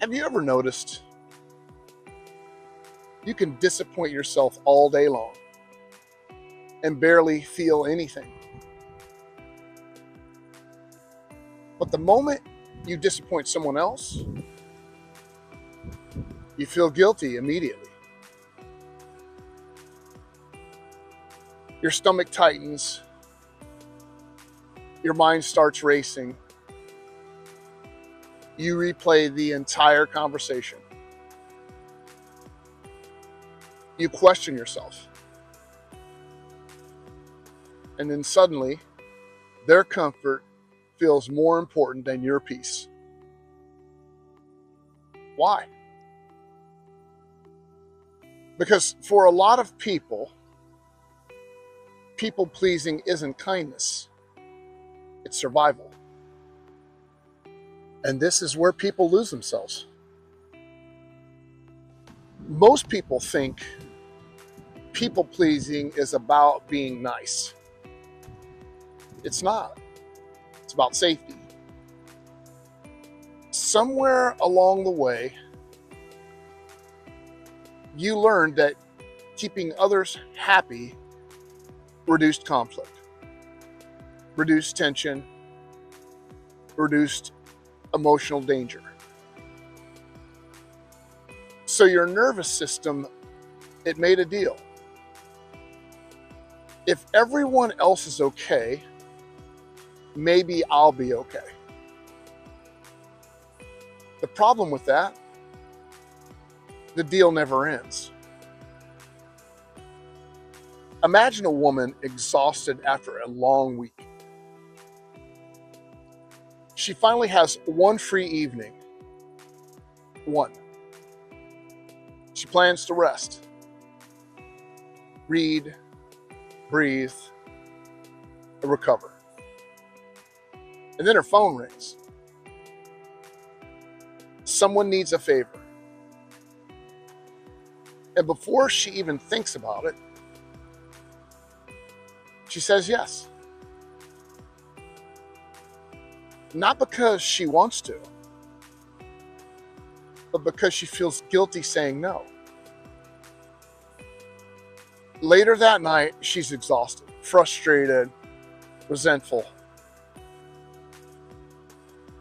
Have you ever noticed you can disappoint yourself all day long and barely feel anything? But the moment you disappoint someone else, you feel guilty immediately. Your stomach tightens, your mind starts racing. You replay the entire conversation. You question yourself. And then suddenly, their comfort feels more important than your peace. Why? Because for a lot of people, people pleasing isn't kindness, it's survival. And this is where people lose themselves. Most people think people pleasing is about being nice. It's not. It's about safety. Somewhere along the way, you learned that keeping others happy reduced conflict, reduced tension, reduced emotional danger. So your nervous system, it made a deal. If everyone else is okay, maybe I'll be okay. The problem with that, the deal never ends. Imagine a woman exhausted after a long week. She finally has one free evening. One. She plans to rest, read, breathe, and recover. And then her phone rings. Someone needs a favor. And before she even thinks about it, she says yes. Not because she wants to, but because she feels guilty saying no. Later that night, she's exhausted, frustrated, resentful,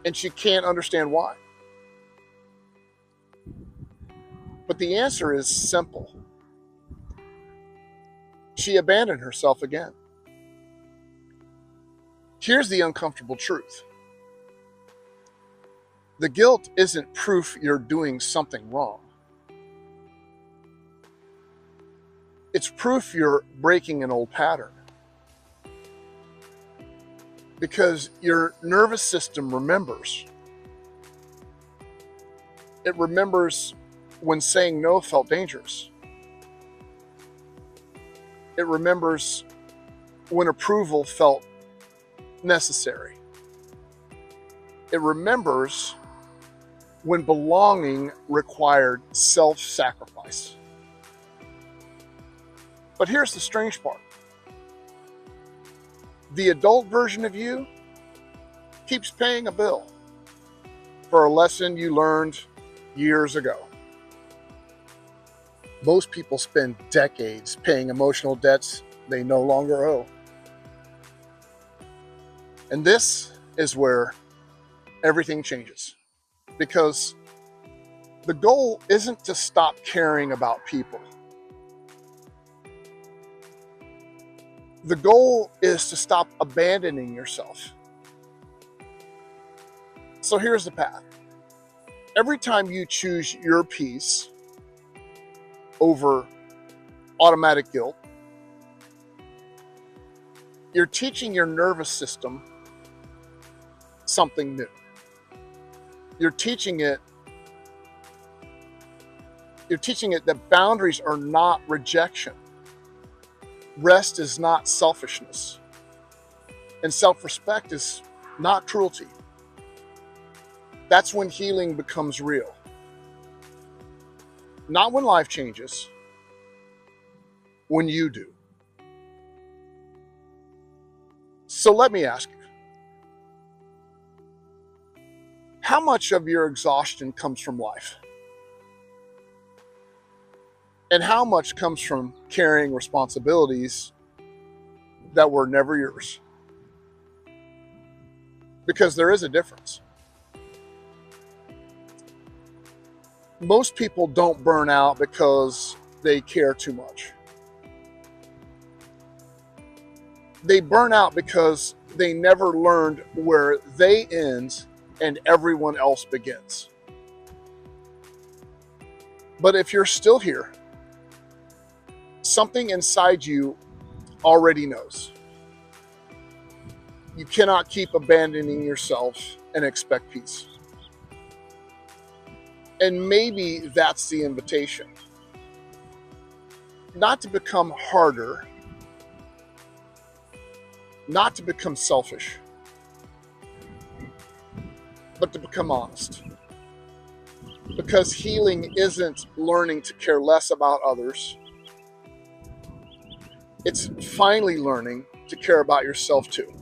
and she can't understand why. But the answer is simple. She abandoned herself again. Here's the uncomfortable truth. The guilt isn't proof you're doing something wrong. It's proof you're breaking an old pattern. Because your nervous system remembers. It remembers when saying no felt dangerous. It remembers when approval felt necessary. It remembers when belonging required self-sacrifice. But here's the strange part. The adult version of you keeps paying a bill for a lesson you learned years ago. Most people spend decades paying emotional debts they no longer owe. And this is where everything changes. Because the goal isn't to stop caring about people. The goal is to stop abandoning yourself. So here's the path. Every time you choose your peace over automatic guilt, you're teaching your nervous system something new. You're teaching it that boundaries are not rejection. Rest is not selfishness. And self-respect is not cruelty. That's when healing becomes real. Not when life changes, when you do. So let me ask you, How much of your exhaustion comes from life? And how much comes from carrying responsibilities that were never yours? Because there is a difference. Most people don't burn out because they care too much. They burn out because they never learned where they end and everyone else begins. But if you're still here, something inside you already knows. You cannot keep abandoning yourself and expect peace. And maybe that's the invitation. Not to become harder, not to become selfish, but to become honest. Because healing isn't learning to care less about others. It's finally learning to care about yourself too.